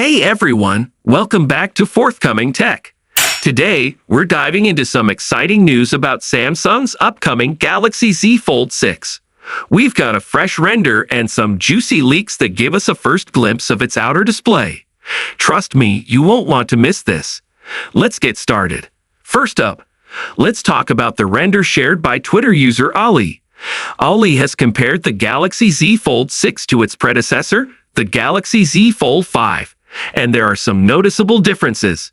Hey everyone, welcome back to Forthcoming Tech. Today, we're diving into some exciting news about Samsung's upcoming Galaxy Z Fold 6. We've got a fresh render and some juicy leaks that give us a first glimpse of its outer display. Trust me, you won't want to miss this. Let's get started. First up, let's talk about the render shared by Twitter user Ali. Ali has compared the Galaxy Z Fold 6 to its predecessor, the Galaxy Z Fold 5, and there are some noticeable differences.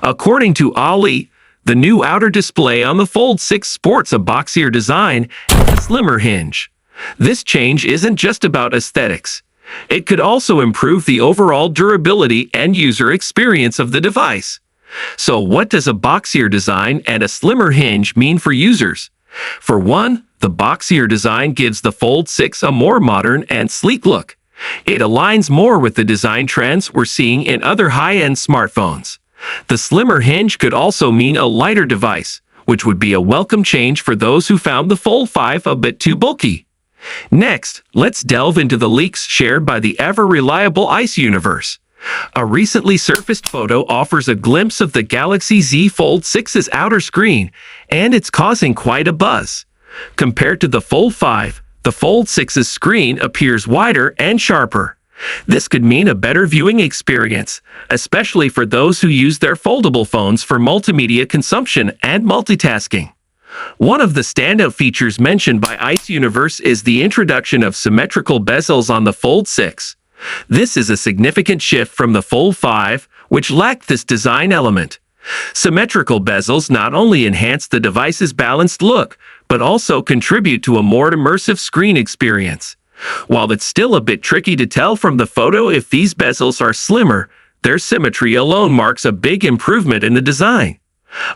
According to Ali, the new outer display on the Fold 6 sports a boxier design and a slimmer hinge. This change isn't just about aesthetics. It could also improve the overall durability and user experience of the device. So what does a boxier design and a slimmer hinge mean for users? For one, the boxier design gives the Fold 6 a more modern and sleek look. It aligns more with the design trends we're seeing in other high-end smartphones. The slimmer hinge could also mean a lighter device, which would be a welcome change for those who found the Fold 5 a bit too bulky. Next, let's delve into the leaks shared by the ever-reliable ICE universe. A recently surfaced photo offers a glimpse of the Galaxy Z Fold 6's outer screen, and it's causing quite a buzz. Compared to the Fold 5, the Fold 6's screen appears wider and sharper. This could mean a better viewing experience, especially for those who use their foldable phones for multimedia consumption and multitasking. One of the standout features mentioned by ICE Universe is the introduction of symmetrical bezels on the Fold 6. This is a significant shift from the Fold 5, which lacked this design element. Symmetrical bezels not only enhance the device's balanced look, but also contribute to a more immersive screen experience. While it's still a bit tricky to tell from the photo if these bezels are slimmer, their symmetry alone marks a big improvement in the design.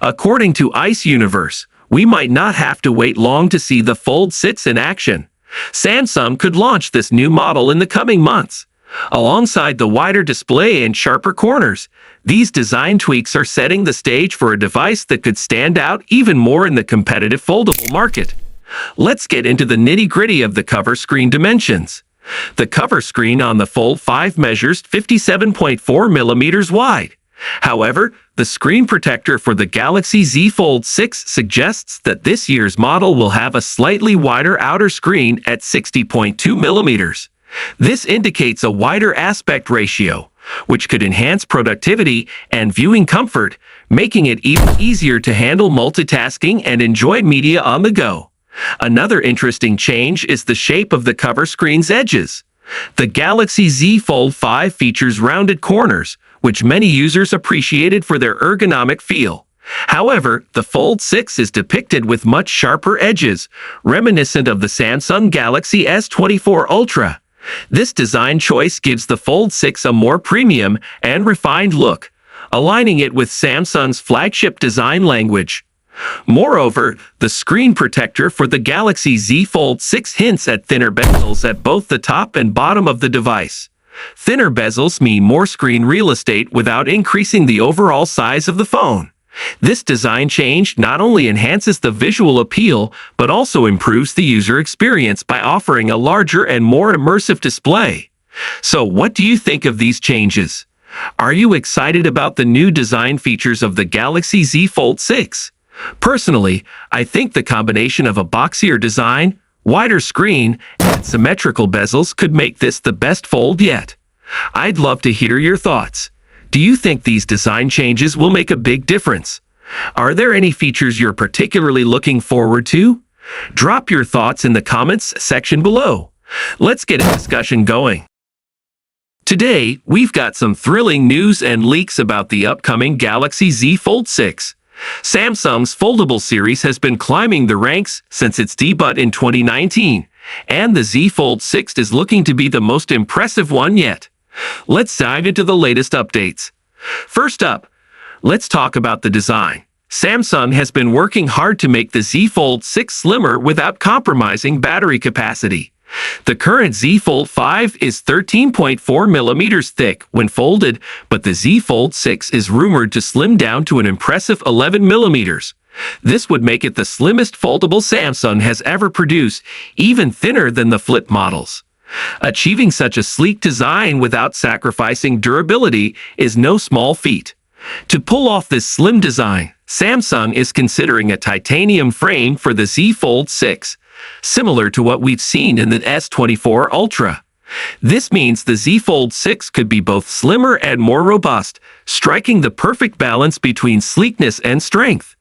According to ICE Universe, we might not have to wait long to see the Fold 6 in action. Samsung could launch this new model in the coming months. Alongside the wider display and sharper corners, these design tweaks are setting the stage for a device that could stand out even more in the competitive foldable market. Let's get into the nitty-gritty of the cover screen dimensions. The cover screen on the Fold 5 measures 57.4 millimeters wide. However, the screen protector for the Galaxy Z Fold 6 suggests that this year's model will have a slightly wider outer screen at 60.2 millimeters. This indicates a wider aspect ratio, which could enhance productivity and viewing comfort, making it even easier to handle multitasking and enjoy media on the go. Another interesting change is the shape of the cover screen's edges. The Galaxy Z Fold 5 features rounded corners, which many users appreciated for their ergonomic feel. However, the Fold 6 is depicted with much sharper edges, reminiscent of the Samsung Galaxy S24 Ultra. This design choice gives the Fold 6 a more premium and refined look, aligning it with Samsung's flagship design language. Moreover, the screen protector for the Galaxy Z Fold 6 hints at thinner bezels at both the top and bottom of the device. Thinner bezels mean more screen real estate without increasing the overall size of the phone. This design change not only enhances the visual appeal, but also improves the user experience by offering a larger and more immersive display. So what do you think of these changes? Are you excited about the new design features of the Galaxy Z Fold 6? Personally, I think the combination of a boxier design, wider screen, and symmetrical bezels could make this the best fold yet. I'd love to hear your thoughts. Do you think these design changes will make a big difference? Are there any features you're particularly looking forward to? Drop your thoughts in the comments section below. Let's get a discussion going. Today, we've got some thrilling news and leaks about the upcoming Galaxy Z Fold 6. Samsung's foldable series has been climbing the ranks since its debut in 2019, and the Z Fold 6 is looking to be the most impressive one yet. Let's dive into the latest updates. First up, let's talk about the design. Samsung has been working hard to make the Z Fold 6 slimmer without compromising battery capacity. The current Z Fold 5 is 13.4 millimeters thick when folded, but the Z Fold 6 is rumored to slim down to an impressive 11 millimeters. This would make it the slimmest foldable Samsung has ever produced, even thinner than the flip models. Achieving such a sleek design without sacrificing durability is no small feat. To pull off this slim design, Samsung is considering a titanium frame for the Z Fold 6, similar to what we've seen in the S24 Ultra. This means the Z Fold 6 could be both slimmer and more robust, striking the perfect balance between sleekness and strength.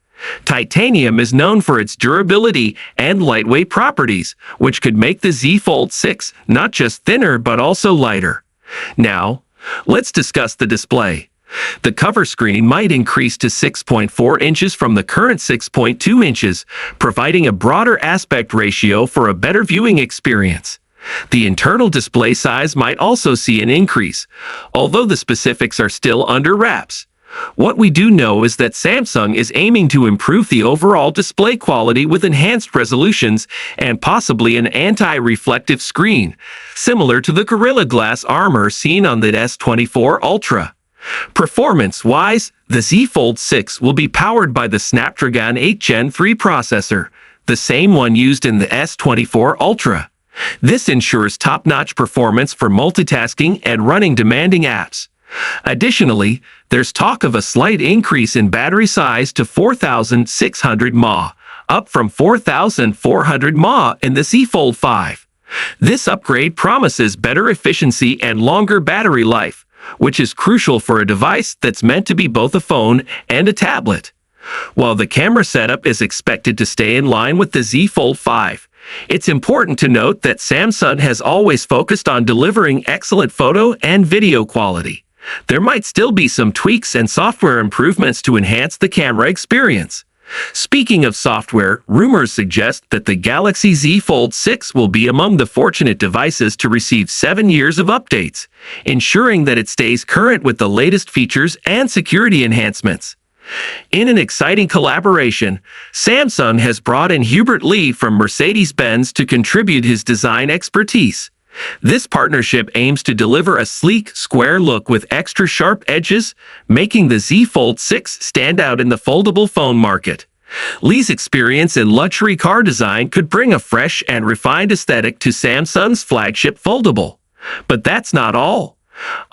Titanium is known for its durability and lightweight properties, which could make the Z Fold 6 not just thinner but also lighter. Now, let's discuss the display. The cover screen might increase to 6.4 inches from the current 6.2 inches, providing a broader aspect ratio for a better viewing experience. The internal display size might also see an increase, although the specifics are still under wraps. What we do know is that Samsung is aiming to improve the overall display quality with enhanced resolutions and possibly an anti-reflective screen, similar to the Gorilla Glass armor seen on the S24 Ultra. Performance-wise, the Z Fold 6 will be powered by the Snapdragon 8 Gen 3 processor, the same one used in the S24 Ultra. This ensures top-notch performance for multitasking and running demanding apps. Additionally, there's talk of a slight increase in battery size to 4,600 mAh, up from 4,400 mAh in the Z Fold 5. This upgrade promises better efficiency and longer battery life, which is crucial for a device that's meant to be both a phone and a tablet. While the camera setup is expected to stay in line with the Z Fold 5, it's important to note that Samsung has always focused on delivering excellent photo and video quality. There might still be some tweaks and software improvements to enhance the camera experience. Speaking of software, rumors suggest that the Galaxy Z Fold 6 will be among the fortunate devices to receive 7 years of updates, ensuring that it stays current with the latest features and security enhancements. In an exciting collaboration, Samsung has brought in Hubert Lee from Mercedes-Benz to contribute his design expertise. This partnership aims to deliver a sleek, square look with extra sharp edges, making the Z Fold 6 stand out in the foldable phone market. Lee's experience in luxury car design could bring a fresh and refined aesthetic to Samsung's flagship foldable. But that's not all.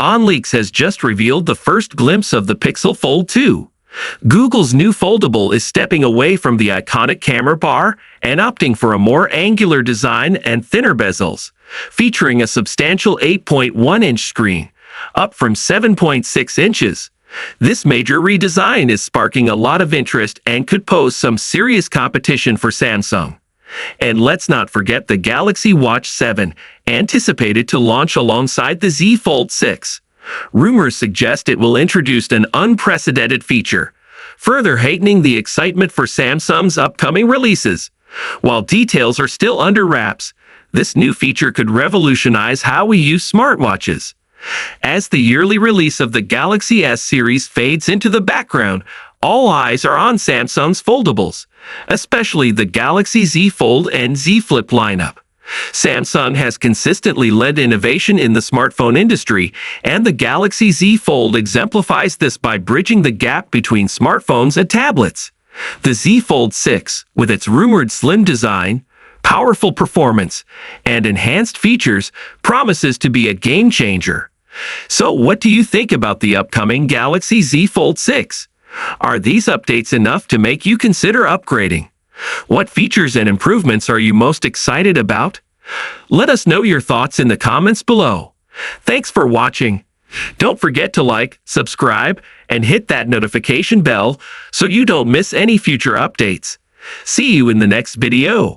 OnLeaks has just revealed the first glimpse of the Pixel Fold 2. Google's new foldable is stepping away from the iconic camera bar and opting for a more angular design and thinner bezels, featuring a substantial 8.1-inch screen, up from 7.6 inches. This major redesign is sparking a lot of interest and could pose some serious competition for Samsung. And let's not forget the Galaxy Watch 7, anticipated to launch alongside the Z Fold 6. Rumors suggest it will introduce an unprecedented feature, further heightening the excitement for Samsung's upcoming releases. While details are still under wraps, this new feature could revolutionize how we use smartwatches. As the yearly release of the Galaxy S series fades into the background, all eyes are on Samsung's foldables, especially the Galaxy Z Fold and Z Flip lineup. Samsung has consistently led innovation in the smartphone industry, and the Galaxy Z Fold exemplifies this by bridging the gap between smartphones and tablets. The Z Fold 6, with its rumored slim design, powerful performance, and enhanced features, promises to be a game changer. So what do you think about the upcoming Galaxy Z Fold 6? Are these updates enough to make you consider upgrading? What features and improvements are you most excited about? Let us know your thoughts in the comments below. Thanks for watching. Don't forget to like, subscribe, and hit that notification bell so you don't miss any future updates. See you in the next video.